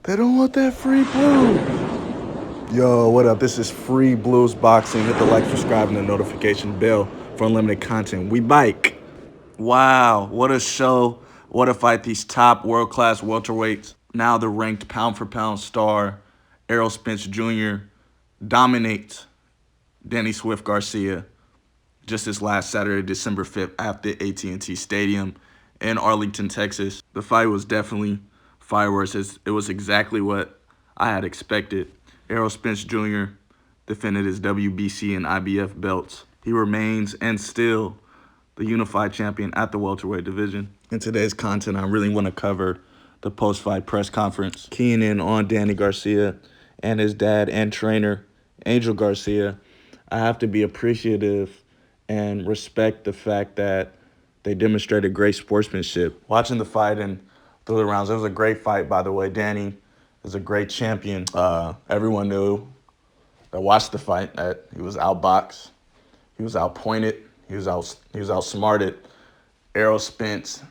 They don't want that free blue. Yo, what up? This is Free Blues Boxing. Hit the like, subscribe, and the notification bell for unlimited content. We bike. Wow, what a show. What a fight. These top world-class welterweights. Now the ranked pound-for-pound star, Errol Spence Jr., dominates Danny Swift Garcia just this last Saturday, December 5th, at the AT&T Stadium in Arlington, Texas. The fight was definitely fireworks. It was exactly what I had expected. Errol Spence Jr. defended his WBC and IBF belts. He remains and still the unified champion at the welterweight division. In today's content, I really want to cover the post-fight press conference, keying in on Danny Garcia and his dad and trainer, Angel Garcia. I have to be appreciative and respect the fact that they demonstrated great sportsmanship. Watching the fight and through the rounds, it was a great fight, by the way. Danny is a great champion. Everyone knew that watched the fight that he was outboxed, he was outpointed, he was outsmarted. Errol Spence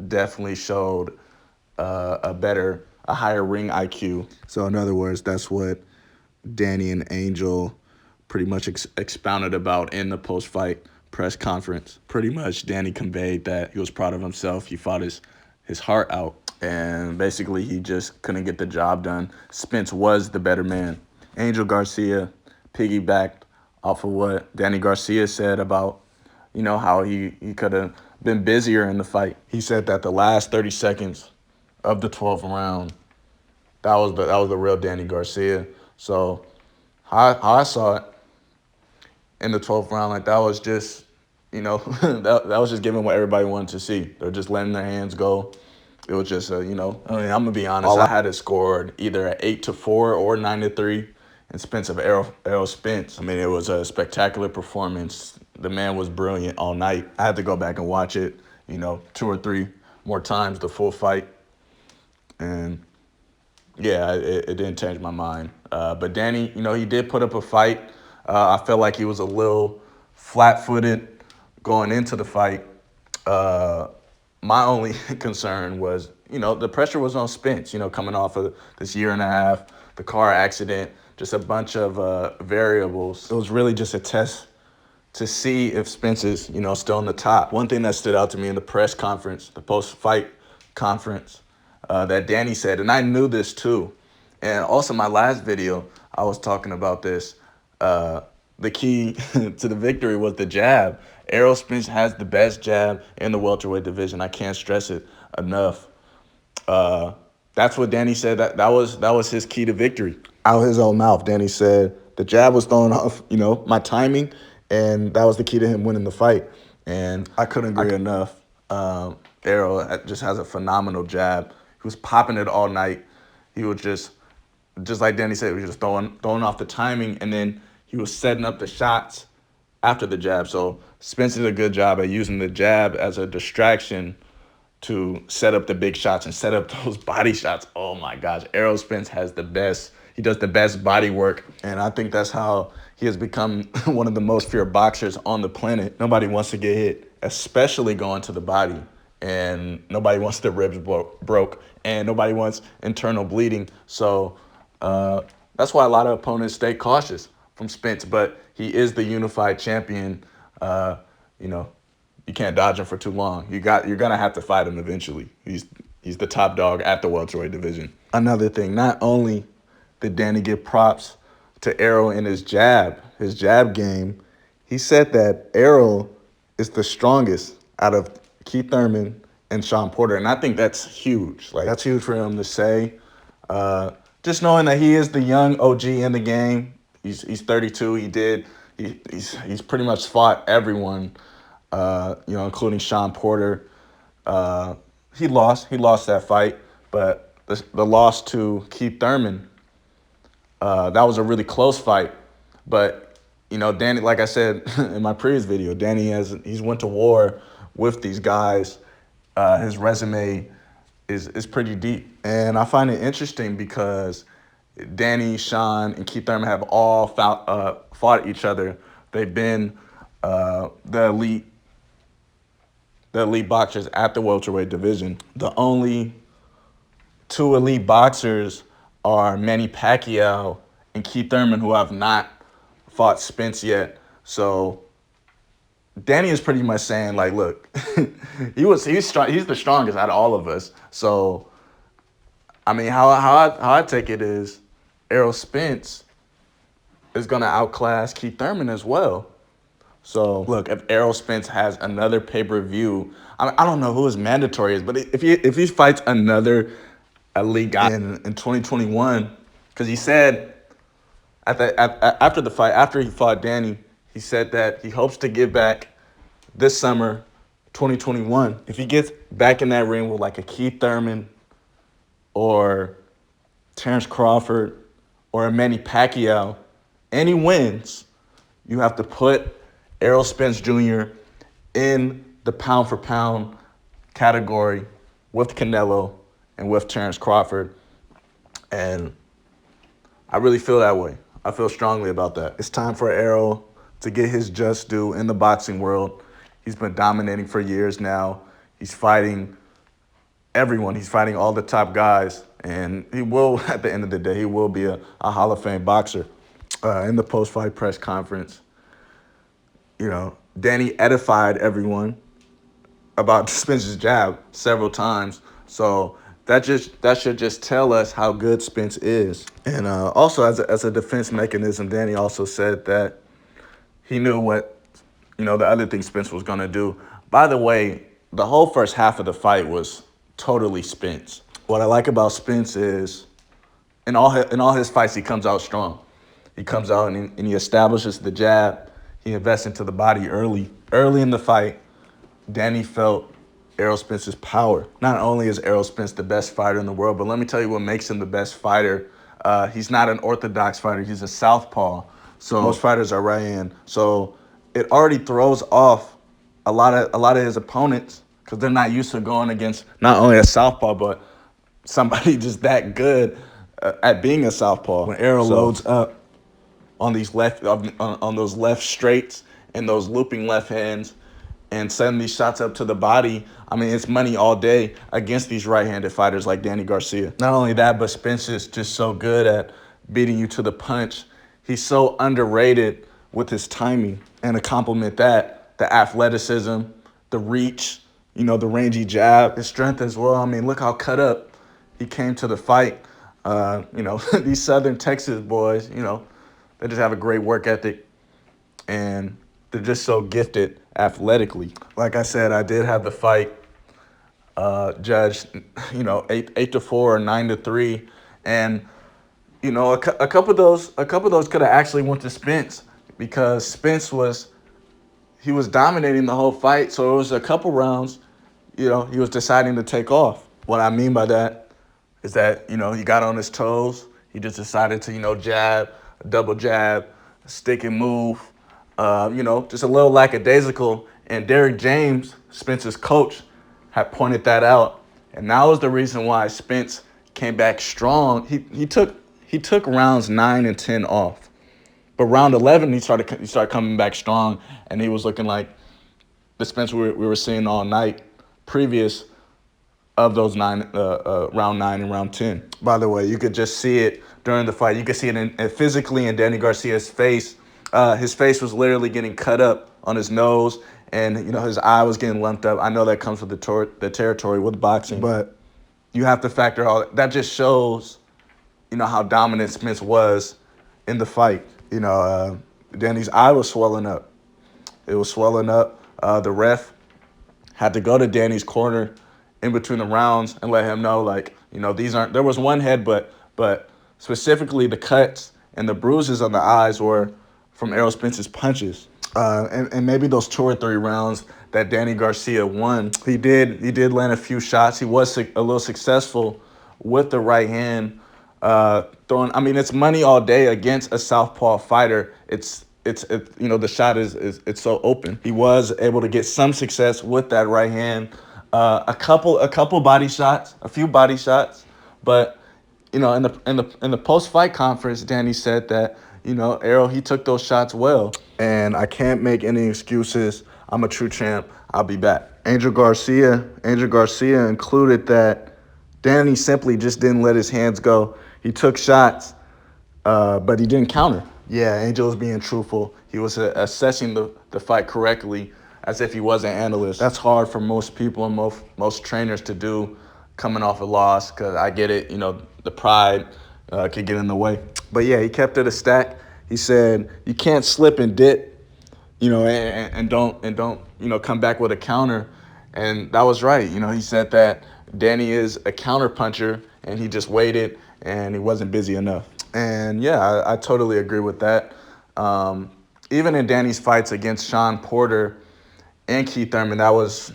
definitely showed a higher ring IQ. So in other words, that's what Danny and Angel pretty much expounded about in the post-fight press conference. Pretty much Danny conveyed that he was proud of himself. He fought his heart out, and basically he just couldn't get the job done. Spence was the better man. Angel Garcia piggybacked off of what Danny Garcia said about, how he could have been busier in the fight. He said that the last 30 seconds of the 12th round, that was the real Danny Garcia. So how I saw it in the 12th round, like that was just, that was just giving what everybody wanted to see. They're just letting their hands go. It was just, I'm gonna be honest. I had it scored either at 8-4 or 9-3 in Spence of Errol Spence. I mean, it was a spectacular performance. The man was brilliant all night. I had to go back and watch it, 2 or 3 more times, the full fight. And yeah, it didn't change my mind. But Danny, he did put up a fight. I felt like he was a little flat-footed going into the fight. My only concern was, the pressure was on Spence, coming off of this year and a half, the car accident, just a bunch of variables. It was really just a test to see if Spence is, still in the top. One thing that stood out to me in the press conference, the post-fight conference, that Danny said, and I knew this too, and also my last video, I was talking about this, the key to the victory was the jab. Errol Spence has the best jab in the welterweight division. I can't stress it enough. That's what Danny said. That was his key to victory. Out of his own mouth, Danny said the jab was throwing off, my timing, and that was the key to him winning the fight. And I couldn't agree enough. Errol just has a phenomenal jab. He was popping it all night. He was just like Danny said, he was just throwing off the timing, and then he was setting up the shots after the jab. So Spence did a good job at using the jab as a distraction to set up the big shots and set up those body shots. Oh my gosh, Errol Spence has the best. He does the best body work, and I think that's how he has become one of the most feared boxers on the planet. Nobody wants to get hit, especially going to the body, and nobody wants their ribs broke, and nobody wants internal bleeding. So that's why a lot of opponents stay cautious from Spence, but he is the unified champion. You can't dodge him for too long. You're gonna have to fight him eventually. He's the top dog at the welterweight division. Another thing, not only did Danny give props to Errol in his jab game, he said that Errol is the strongest out of Keith Thurman and Sean Porter, and I think that's huge. Like, that's huge for him to say. Just knowing that he is the young OG in the game. He's 32. He's pretty much fought everyone, including Sean Porter. He lost that fight, but the loss to Keith Thurman, that was a really close fight. But Danny, like I said in my previous video, he's went to war with these guys. His resume is pretty deep, and I find it interesting because Danny, Sean, and Keith Thurman have all fought each other. They've been the elite boxers at the welterweight division. The only 2 elite boxers are Manny Pacquiao and Keith Thurman, who have not fought Spence yet. So Danny is pretty much saying, like, look, he's strong, he's the strongest out of all of us. So, I mean, how I take it is Errol Spence is going to outclass Keith Thurman as well. So, look, if Errol Spence has another pay-per-view, I don't know who his mandatory is, but if he fights another elite guy in 2021, because he said after the fight, after he fought Danny, he said that he hopes to get back this summer, 2021. If he gets back in that ring with like a Keith Thurman or Terence Crawford or a Manny Pacquiao, and he wins, you have to put Errol Spence Jr. in the pound-for-pound category with Canelo and with Terence Crawford. And I really feel that way. I feel strongly about that. It's time for Errol to get his just due in the boxing world. He's been dominating for years now. He's fighting everyone. He's fighting all the top guys. And he will, at the end of the day, he will be a Hall of Fame boxer. In the post-fight press conference, Danny edified everyone about Spence's jab several times. So that should just tell us how good Spence is. And also, as a defense mechanism, Danny also said that he knew what, the other thing Spence was going to do. By the way, the whole first half of the fight was totally Spence. What I like about Spence is in all his fights, he comes out strong. He comes out and he establishes the jab. He invests into the body early. Early in the fight, Danny felt Errol Spence's power. Not only is Errol Spence the best fighter in the world, but let me tell you what makes him the best fighter. He's not an orthodox fighter. He's a southpaw. So most fighters are right-hand. So it already throws off a lot of his opponents because they're not used to going against not only a southpaw, but somebody just that good at being a southpaw. When Errol loads up on these on those left straights and those looping left hands and sending these shots up to the body, I mean, it's money all day against these right-handed fighters like Danny Garcia. Not only that, but Spence is just so good at beating you to the punch. He's so underrated with his timing. And to complement that, the athleticism, the reach, the rangy jab, his strength as well. I mean, look how cut up he came to the fight. These Southern Texas boys, they just have a great work ethic, and they're just so gifted athletically. Like I said, I did have the fight judged, 8-4 or 9-3, and a couple of those could have actually went to Spence because Spence was dominating the whole fight. So it was a couple rounds, he was deciding to take off. What I mean by that is that he got on his toes. He just decided to jab. Double jab, stick and move, just a little lackadaisical. And Derek James, Spence's coach, had pointed that out. And that was the reason why Spence came back strong. He took rounds 9 and 10 off. But round 11, he started coming back strong, and he was looking like the Spence we were seeing all night previous of those round 9 and round 10. By the way, you could just see it during the fight. You could see it physically in Danny Garcia's face. His face was literally getting cut up on his nose, and his eye was getting lumped up. I know that comes with the territory with boxing, but you have to factor all that. That just shows, how dominant Spence was in the fight. Danny's eye was swelling up. It was swelling up. The ref had to go to Danny's corner in between the rounds and let him know, these aren't. There was one head, but specifically the cuts and the bruises on the eyes were from Errol Spence's punches. And maybe those 2 or 3 rounds that Danny Garcia won, he did land a few shots. He was a little successful with the right hand throwing. I mean, it's money all day against a southpaw fighter. The shot is so open. He was able to get some success with that right hand. A couple body shots, a few body shots, but in the post-fight conference, Danny said that Errol, he took those shots well, and I can't make any excuses. I'm a true champ. I'll be back. Angel Garcia included that Danny simply just didn't let his hands go. He took shots, but he didn't counter. Yeah, Angel was being truthful. He was assessing the fight correctly, as if he was an analyst. That's hard for most people and most trainers to do, coming off a loss. Because I get it, the pride could get in the way. But yeah, he kept it a stack. He said you can't slip and dip, and don't come back with a counter. And that was right. He said that Danny is a counter puncher, and he just waited, and he wasn't busy enough. And yeah, I totally agree with that. Even in Danny's fights against Sean Porter and Keith Thurman, that was,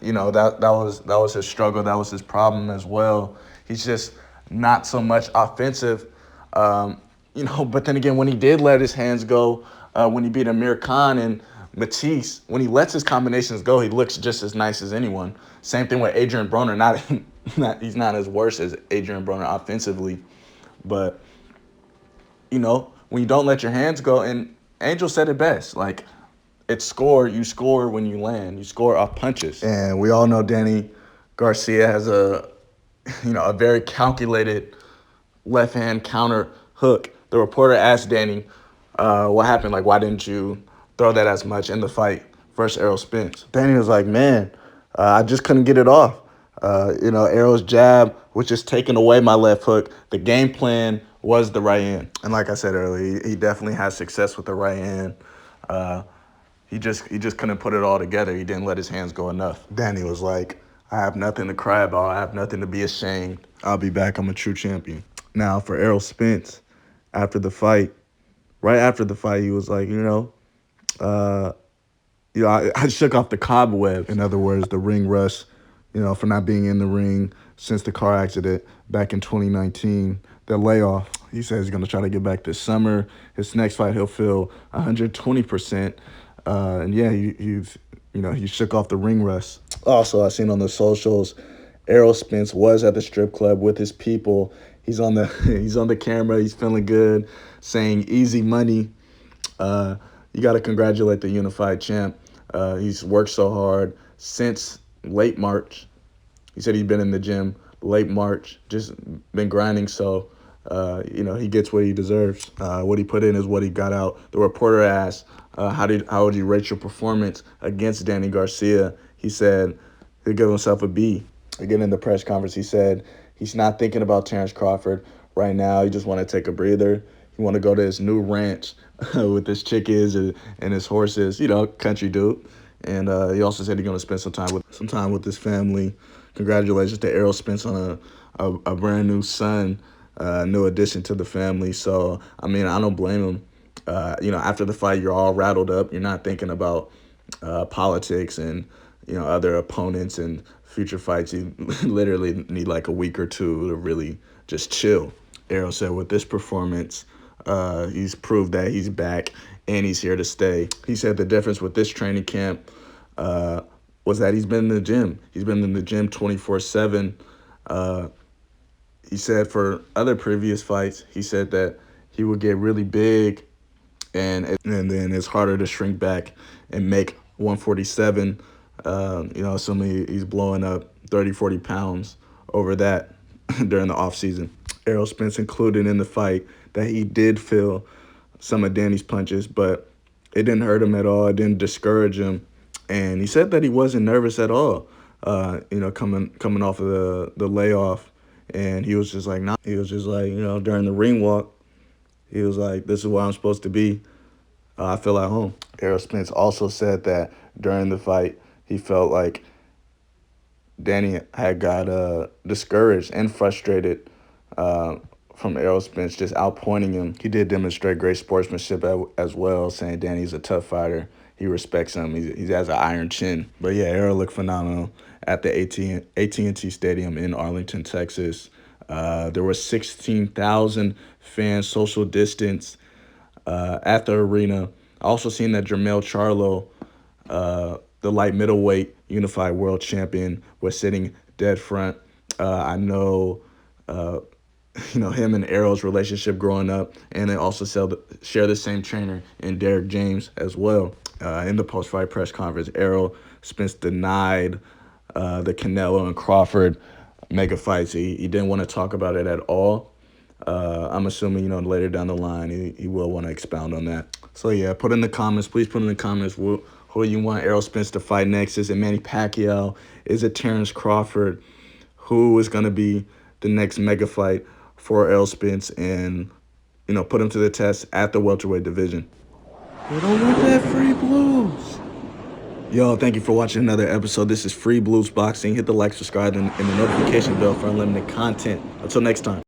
that was his struggle. That was his problem as well. He's just not so much offensive. But then again, when he did let his hands go, when he beat Amir Khan and Matisse, when he lets his combinations go, he looks just as nice as anyone. Same thing with Adrian Broner. He's not as worse as Adrian Broner offensively, but when you don't let your hands go, and Angel said it best, like, you score when you land. You score off punches. And we all know Danny Garcia has a very calculated left-hand counter hook. The reporter asked Danny, what happened? Like, why didn't you throw that as much in the fight versus Errol Spence? Danny was like, man, I just couldn't get it off. Errol's jab was just taking away my left hook. The game plan was the right hand. And like I said earlier, he definitely has success with the right hand. He just couldn't put it all together. He didn't let his hands go enough. Danny was like, I have nothing to cry about. I have nothing to be ashamed. I'll be back. I'm a true champion. Now, for Errol Spence, right after the fight, he was like, I shook off the cobweb. In other words, the ring rust, for not being in the ring since the car accident back in 2019, the layoff. He says he's going to try to get back this summer. His next fight, he'll feel 120%. And yeah, he shook off the ring rust. Also, I seen on the socials, Errol Spence was at the strip club with his people. He's on the camera. He's feeling good, saying easy money. You got to congratulate the unified champ. He's worked so hard since late March. He said he's been in the gym late March, just been grinding. So, he gets what he deserves. What he put in is what he got out. The reporter asked, how would you rate your performance against Danny Garcia? He said he'd give himself a B. Again, in the press conference, he said he's not thinking about Terence Crawford right now. He just want to take a breather. He want to go to his new ranch with his chickens and his horses, country dude. And he also said he's going to spend some time with his family. Congratulations to Errol Spence on a brand new son, new addition to the family. So, I don't blame him. After the fight, you're all rattled up. You're not thinking about politics and, other opponents and future fights. You literally need like a week or two to really just chill. Errol said with this performance, he's proved that he's back and he's here to stay. He said the difference with this training camp was that he's been in the gym. He's been in the gym 24/7. He said for other previous fights, he said that he would get really big and then it's harder to shrink back and make 147, assuming he's blowing up 30, 40 pounds over that during the offseason. Errol Spence included in the fight that he did feel some of Danny's punches, but it didn't hurt him at all. It didn't discourage him. And he said that he wasn't nervous at all, coming off of the layoff. And he was just like, nah. He was just like, during the ring walk, he was like, this is where I'm supposed to be. I feel at home. Errol Spence also said that during the fight, he felt like Danny had got discouraged and frustrated from Errol Spence just outpointing him. He did demonstrate great sportsmanship as well, saying Danny's a tough fighter. He respects him. He has an iron chin. But yeah, Errol looked phenomenal at the AT&T Stadium in Arlington, Texas. There were 16,000 fans, social distance, at the arena. I also seen that Jermell Charlo, the light middleweight unified world champion, was sitting dead front. I know, him and Errol's relationship growing up, and they also share the same trainer in Derek James as well. In the post-fight press conference, Errol Spence denied the Canelo and Crawford mega fights. He didn't want to talk about it at all. I'm assuming, later down the line, he will want to expound on that. So, yeah, put in the comments. Please put in the comments who you want Errol Spence to fight next. Is it Manny Pacquiao? Is it Terence Crawford? Who is going to be the next mega fight for Errol Spence and, put him to the test at the welterweight division? You don't want that free blues. Yo, thank you for watching another episode. This is Free Blues Boxing. Hit the like, subscribe, and the notification bell for unlimited content. Until next time.